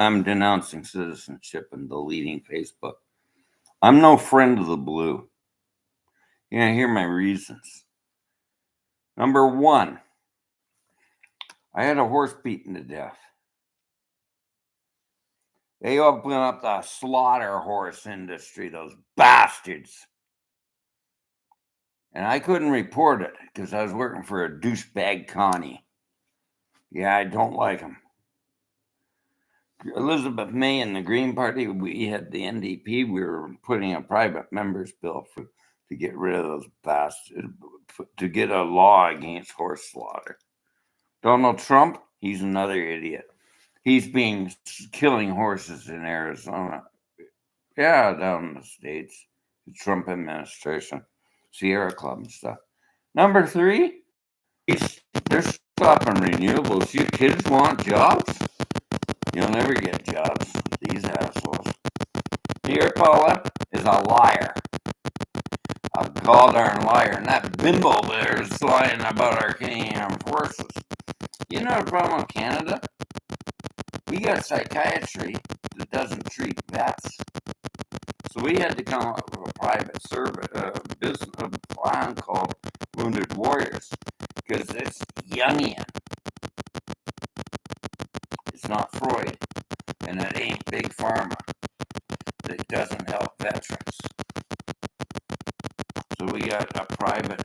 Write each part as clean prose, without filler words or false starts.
I'm denouncing citizenship and deleting Facebook. I'm no friend of the blue. You're going to hear my reasons. Number one, I had a horse beaten to death. They opened up the slaughter horse industry, those bastards. And I couldn't report it because I was working for a douchebag Connie. Yeah, I don't like him. Elizabeth May and the Green Party, we had the NDP. We were putting a private members bill to get rid of those bastards, to get a law against horse slaughter. Donald Trump, he's another idiot. He's been killing horses in Arizona. Yeah, down in the States. The Trump administration. Sierra Club and stuff. Number three, they're stopping renewables. You kids want jobs? You'll never get jobs. These assholes. Pierre Paula is a liar. A goddamn liar. And that bimbo there is lying about our Canadian Armed Forces. You know the problem with Canada? We got psychiatry that doesn't treat vets. So we had to come up with a private business plan called Wounded Warriors, because it's Jungian. It's not Freud, and it ain't Big Pharma that doesn't help veterans. So we got a private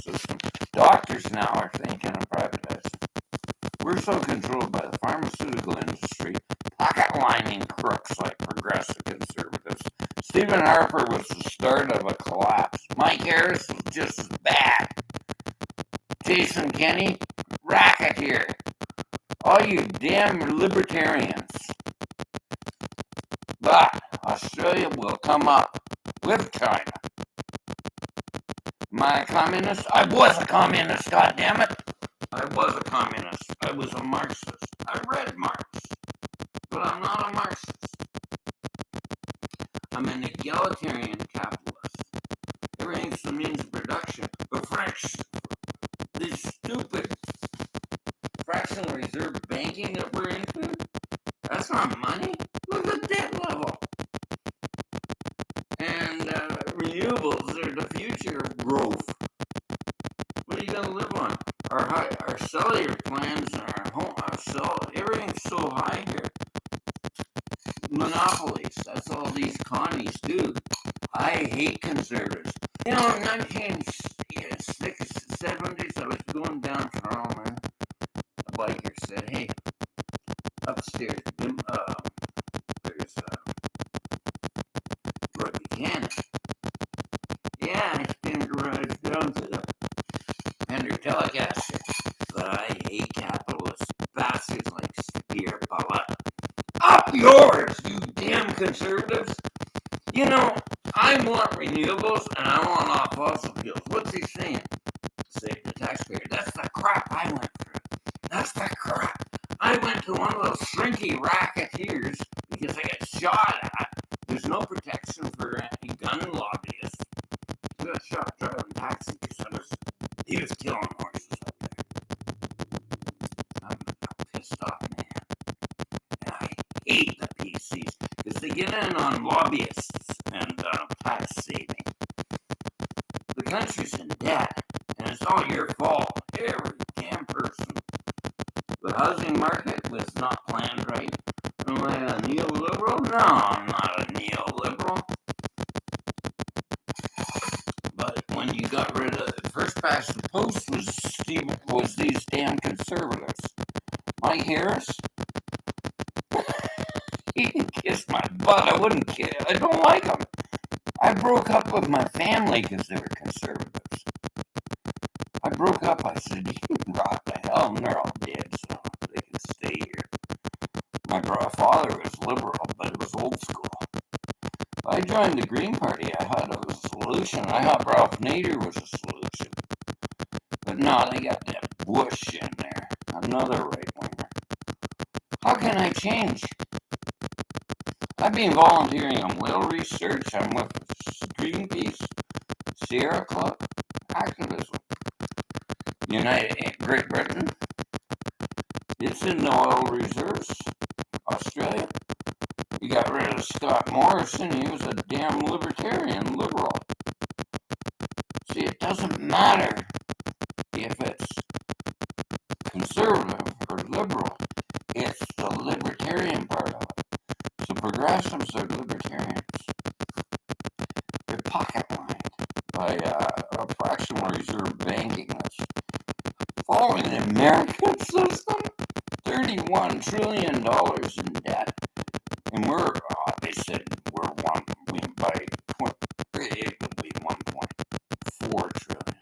system. Doctors now are thinking of privatizing. We're so controlled by the pharmaceutical industry, pocket lining crooks like progressive conservatives. Stephen Harper was the start of a collapse. Mike Harris was just as bad. Jason Kenney, racketeer. All you damn libertarians. But Australia will come up with China. Am I a communist? I was a communist, goddammit. I was a communist. I was a Marxist. I read Marx. But I'm not a Marxist. I'm an egalitarian capitalist. Everything's the means of production. But this stupid fractional reserve banking that we're into, that's not money. Look at the debt level. And renewables are the future of growth. What are you going to live on? Our cellular plans and our home, everything's so high here. Monopolies, that's all these commies do. I hate conservatives. You know, in 1970s, I was going down Toronto, and a biker said, hey, upstairs, there's Roy Buchanan. Yeah, I spin garage down to the Pender Telecaster. But I hate capitalists, bastards like Pierre Paula. Up yours, you damn conservatives. You know, I want renewables and I want off fossil fuels. What's he saying? Save the taxpayer. That's the crap I went through. That's the crap. I went to one of those shrinky racketeers because I got shot at. There's no protection for any gun lobbyists. I got shot driving taxi because he was killing horses up there. I'm a pissed off man. And I hate the PCs because they get in on lobbyists and tax saving. The country's in debt, and it's all your fault. Every damn person. The housing market was not planned right. Am I a neoliberal? No, I'm not a neoliberal. But when you got rid of the first past the post was these damn conservatives. Mike Harris, he can kiss my butt. I wouldn't kiss. I don't like him. I broke up with my family because they were conservatives. I broke up. I said, you can rot the hell, and they're all dead, so they can stay here. My father was liberal, but it was old school. I joined the Green Party. I thought it was a solution. I thought Ralph Nader was a solution. But no, they got that Bush in there. Another right-winger. How can I change? I've been volunteering on whale research. I'm with Greenpeace, Sierra Club, activism. Great Britain, it's in the oil reserves. Australia. You got rid of Scott Morrison. He was a damn libertarian liberal. See, it doesn't matter if it's conservative or liberal. It's the libertarian part of it. So progressives are libertarians. They're pocket lined by a fractional reserve banking that's following the American system. $31 trillion in debt. And they said it would be 1.4 trillion.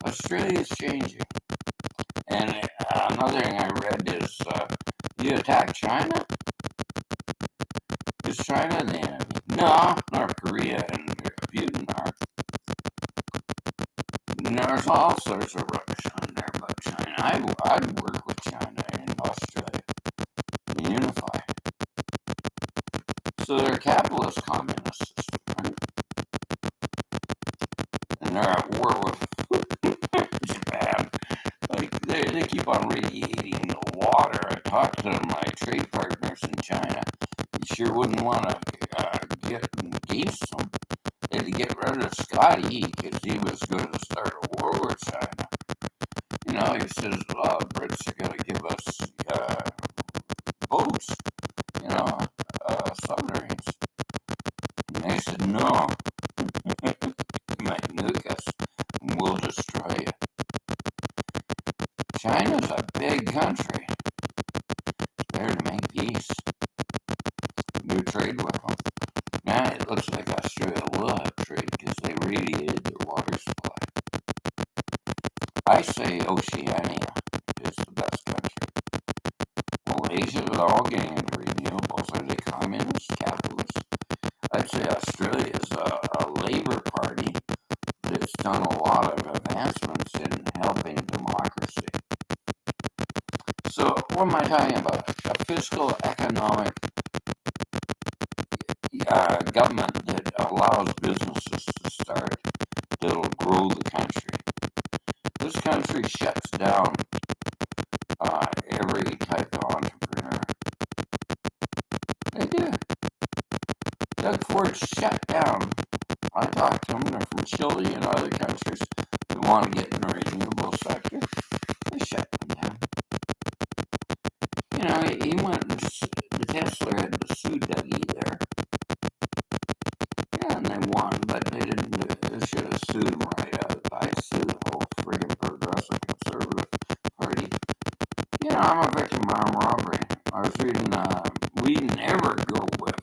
Australia is changing. And another thing I read is, you attack China? Is China the enemy? No, North Korea and Putin are. And there's all sorts of rubbish on there about China. I'd work with China and Australia and unify. So they're a capitalist communist system, right? And they're at war with Japan. Like, they keep on radiating the water. I talked to my trade partners in China. You sure wouldn't want to get against them. They had to get rid of Scotty because he was going to start a war with China. You know, he says, well, the Brits are going to give us boats, you know, submarines. And they said, no, you might nuke us and we'll destroy you. China's a big country. It's better to make peace. Do trade with them. Now it looks like Australia will have trade because they radiated their water supply. I say Oceania is the best country. Malaysia, they're all getting into renewables. Are they communists, capitalists? I'd say Australia is a Labour Party that's done a lot of advancements in helping democracy. So what am I talking about? A fiscal, economic government that allows businesses to start, that'll grow the country. This country shuts down every type of entrepreneur. They do. Doug Ford shut down. I talked to them. They're from Chile and other countries that want to get in the renewable sector. They shut them down. You know, he went and the Tesla had to sue Dougie there. Yeah, and they won, but they didn't do it. They should have sued him right out. I sued the whole friggin' progressive conservative party. You know, I'm a victim of armed robbery. I was reading, we never go with,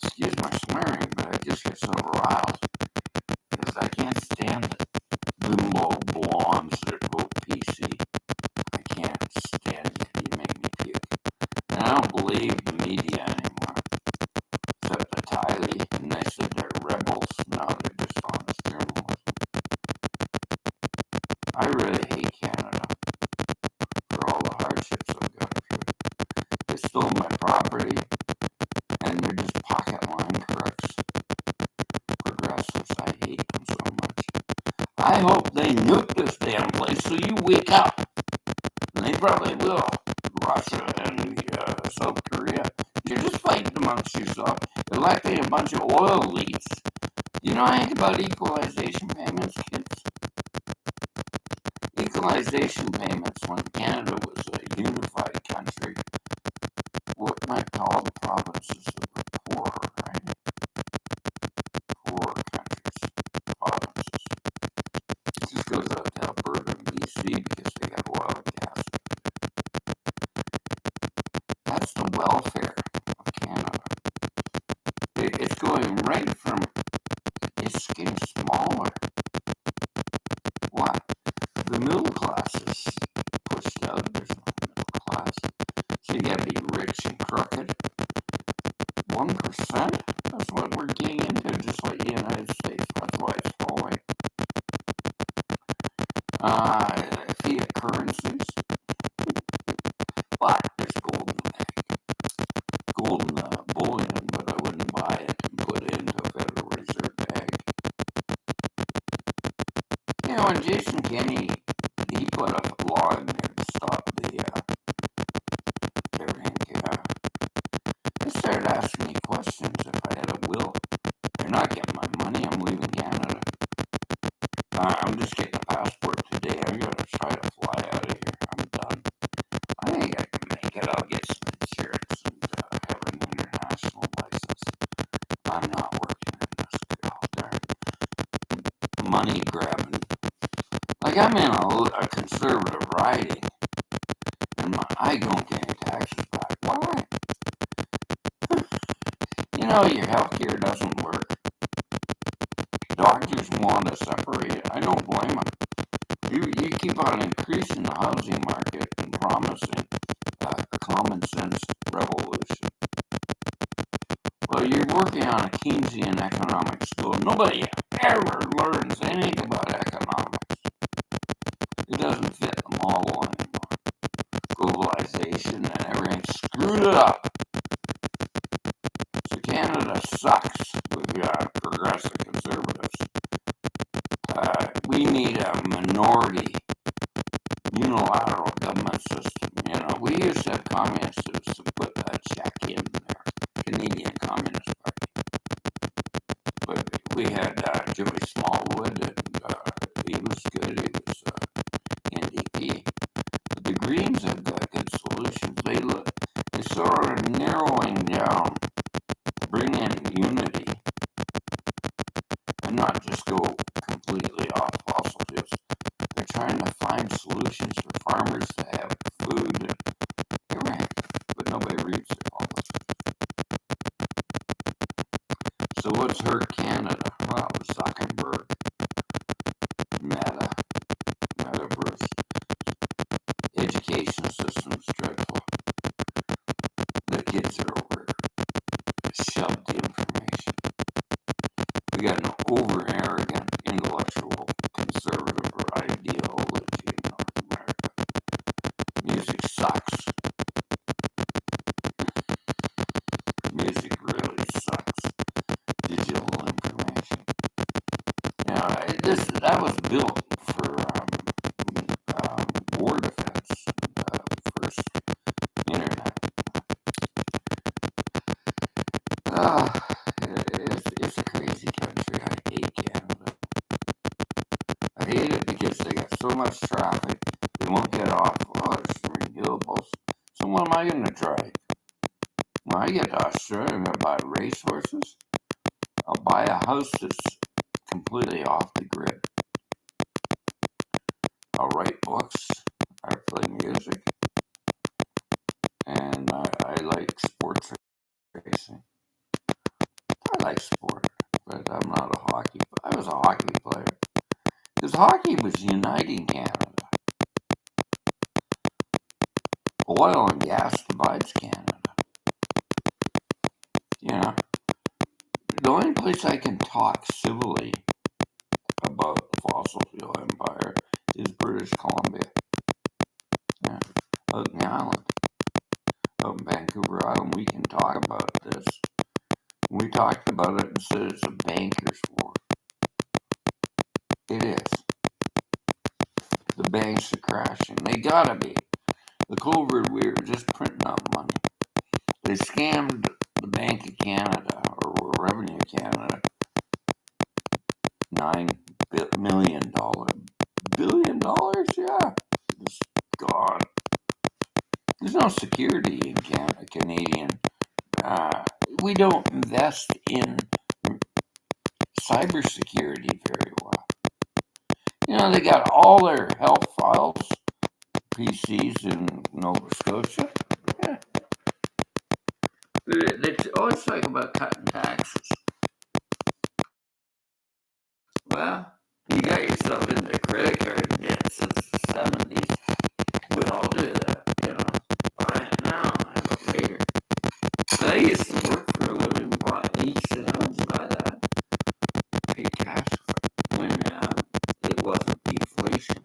excuse my swearing, but I just get so riled because I can't stand it. Bimbo blondes that vote PC. I can't stand it. You make me puke. And I don't believe the media anymore. Except the Tylee, and they said they're rebels. No, they're just honest journalism. I really hate Canada for all the hardships I've gone through. They stole my property, and they're just pocket line crooks. Progressives, I hate them so much. I hope they nuke this damn place so you wake up. And they probably will. Russia and South Korea. You're just fighting amongst yourself, electing a bunch of oil elites. You know anything about equalization payments, kids? Equalization payments, when Canada was a unified country, what might call the provinces that were poor, right? Poor countries, provinces. This goes out to Alberta and BC because they got oil and gas. That's the welfare of Canada. It's going right from, it's getting smaller. What? The middle class is pushed out. There's no middle class. So you gotta be rich and crooked. 1%? That's what we're getting into, just like the United States. That's why it's falling. Fiat currencies. But there's gold in the bank. Gold in bullion, but I wouldn't buy it and put it into a Federal Reserve bag. You know, when Jason Kenney, he put a law in there to stop the Like I'm in a conservative riding, and I don't get any taxes back. Why? Your healthcare doesn't work. Doctors want to separate it. I don't blame them. You keep on increasing the housing market and promising a common sense revolution. Well, you're working on a Keynesian economic school. Nobody ever learns anything about economics. It doesn't fit the model anymore. Globalization and everything screwed it up. So Canada sucks. We've got progressive conservatives. We need a minority unilateral government system. We used to have communists to put a check in there, Canadian Communist Party. But we had Joey Smallwood, and he was good. He was NDP. But the Greens have got good solutions. They sort of narrowing down, bring in unity, and not just go completely off fossil fuels. They're trying to find solutions for farmers to have food and everything, but nobody reads it all. So what's hurt Canada? Well, Zuckerberg, Metaverse, education system's dreadful. The kids are shoved the information. We got an over-arrogant, intellectual, conservative ideology in North America. Music sucks. Music really sucks. Digital information. That was built for war defense. First internet. It's a crazy country. I hate Canada. I hate it because they got so much traffic. They won't get off. Oh, it's renewables. So what am I going to drive? When I get to Australia, I'm going to buy racehorses. I'll buy a house that's completely off the grid. I'll write books. I play music. And I like sports racing. I like sport, but I'm not a hockey. I was a hockey player. Because hockey was uniting Canada. Oil and gas divides Canada. The only place I can talk civilly about the fossil fuel empire is British Columbia. Yeah. Out in the island. Out in Vancouver Island, we can talk about this. We talked about it and said it's a banker's war. It is. The banks are crashing. They gotta be. The COVID, we were just printing up money. They scammed the Bank of Canada, or Revenue Canada, $9 million. $1 billion? Yeah. It's gone. There's no security in Canadian. We don't invest in cybersecurity very well. They got all their health files, PCs in Nova Scotia. Yeah. They always talk about cutting taxes. Well, you got yourself into credit card debt since the 70s. We all do that, Buy it now, have it later. I used to work for a living, each and buy that. Pay cash when it wasn't deflation.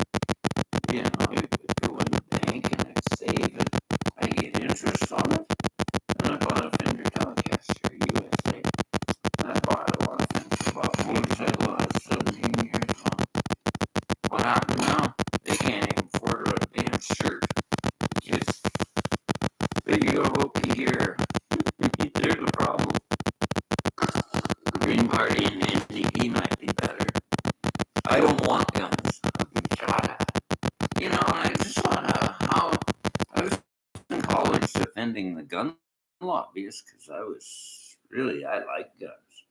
You could go in the bank and I'd save it. I get interest on it. And I bought a Fender Telecaster USA. I bought a lot of things. I bought a motorcycle when I was 17 years old. What happened now? They can't even afford a damn shirt. Just, there you go, Hopi here. There's the problem. Green Party and NDP might be better. I don't want guns. I'll be shot at. And I just thought how I was in college defending the gun lobbyists because I like guns.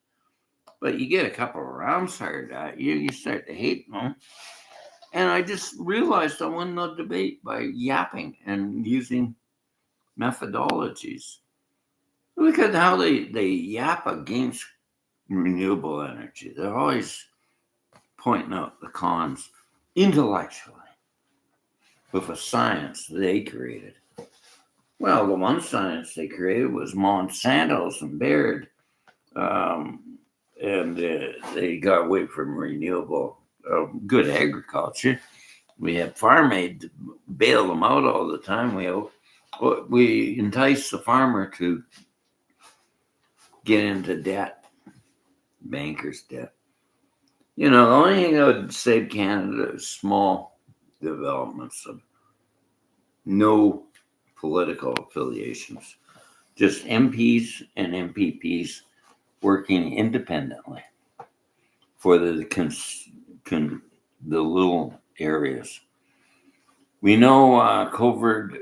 But you get a couple of rounds fired at you, you start to hate them. And I just realized I won the debate by yapping and using methodologies. Look at how they yap against renewable energy. They're always pointing out the cons intellectually with a science they created. Well, the one science they created was Monsanto's and Baird, and they got away from renewable, good agriculture. We had Farm Aid to bail them out all the time. We entice the farmer to get into debt, bankers' debt. The only thing that would save Canada is small developments of no political affiliations, just MPs and MPPs working independently for the little areas. We know COVID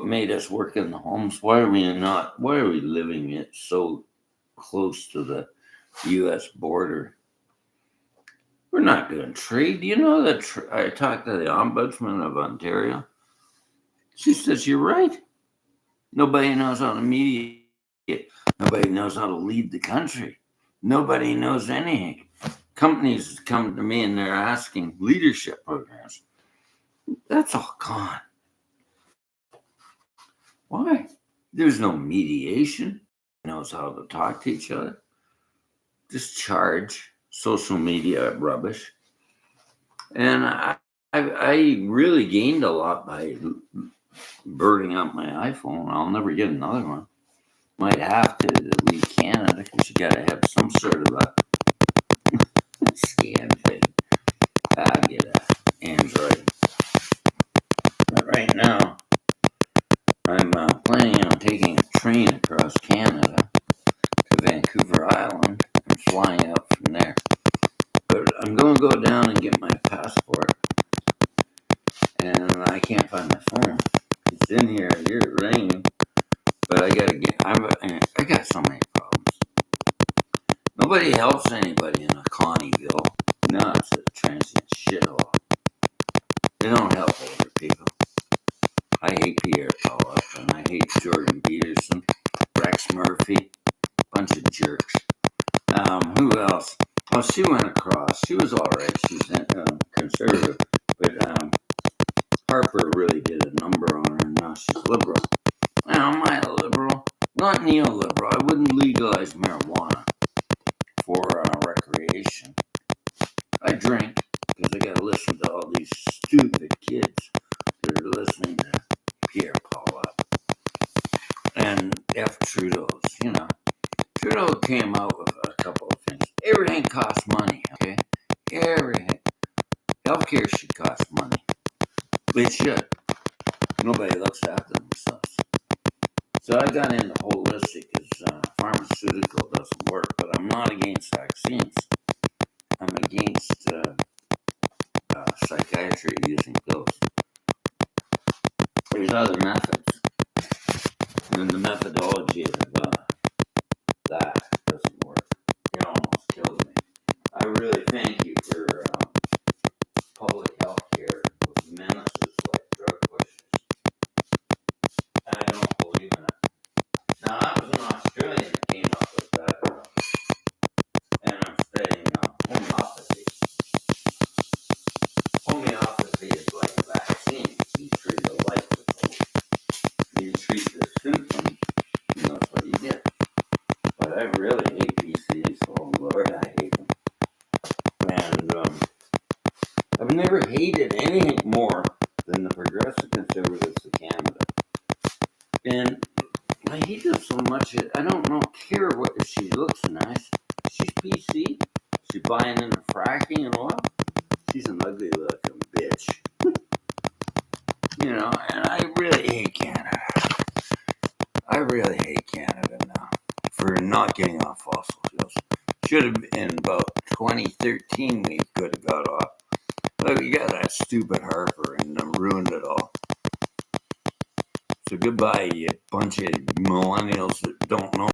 made us work in the homes. Why are we living it so close to the U.S. border? We're not doing trade. You know that I talked to the Ombudsman of Ontario. She says, you're right. Nobody knows how to mediate. Nobody knows how to lead the country. Nobody knows anything. Companies come to me and they're asking leadership programs. That's all gone. Why? There's no mediation. Knows how to talk to each other. Just charge social media rubbish. And I really gained a lot by burning up my iPhone. I'll never get another one. Might have to leave Canada because you got to have some sort of a scan thing. I get an Android. But right now, I'm planning on taking a train across Canada to Vancouver Island and flying out from there. But I'm going to go down and get my passport. And I can't find my phone. It's in here. You're ringing. But I got so many problems. Nobody helps anybody in a Connieville. No, it's a transient shithole. They don't help older people. I hate Pierre Paula, and I hate Jordan Peterson, Rex Murphy, bunch of jerks. Who else? Oh, she went across. She was all right. She's conservative, but Harper really did a number on her. Now she's liberal. Now, am I a liberal? Not neoliberal. I wouldn't legalize marijuana for recreation. I drink because I got to listen to all these stupid kids that are listening to Pierre Paula and F. Trudeau's. Trudeau came out with a couple of things. Everything costs money, okay? Everything. Healthcare should cost money. It should. Nobody looks after themselves. So I got into holistic because pharmaceutical doesn't work, but I'm not against vaccines. I'm against psychiatry using pills. There's other methods, and the methodology of that doesn't work. It almost killed me. I really thank you for public health care with menaces like drug pushers. I don't believe in it. Now, I was an Australian that came up with that, and I'm studying homeopathy. Homeopathy is like a vaccine. You treat the life with it. You treat the symptoms, and that's what you get. But I really hate PCs. Oh, Lord, I hate them. And I've never hated anything more than the Progressive Conservatives of Canada. And I hate them so much. I don't care what if she looks nice. She's PC. She's buying into fracking and oil. She's an ugly looking bitch. And I really hate Canada. I really hate Canada now for not getting off fossil fuels. Should have in about 2013 we could have got off. But we got that stupid Harper and ruined it all. So goodbye, you bunch of millennials that don't know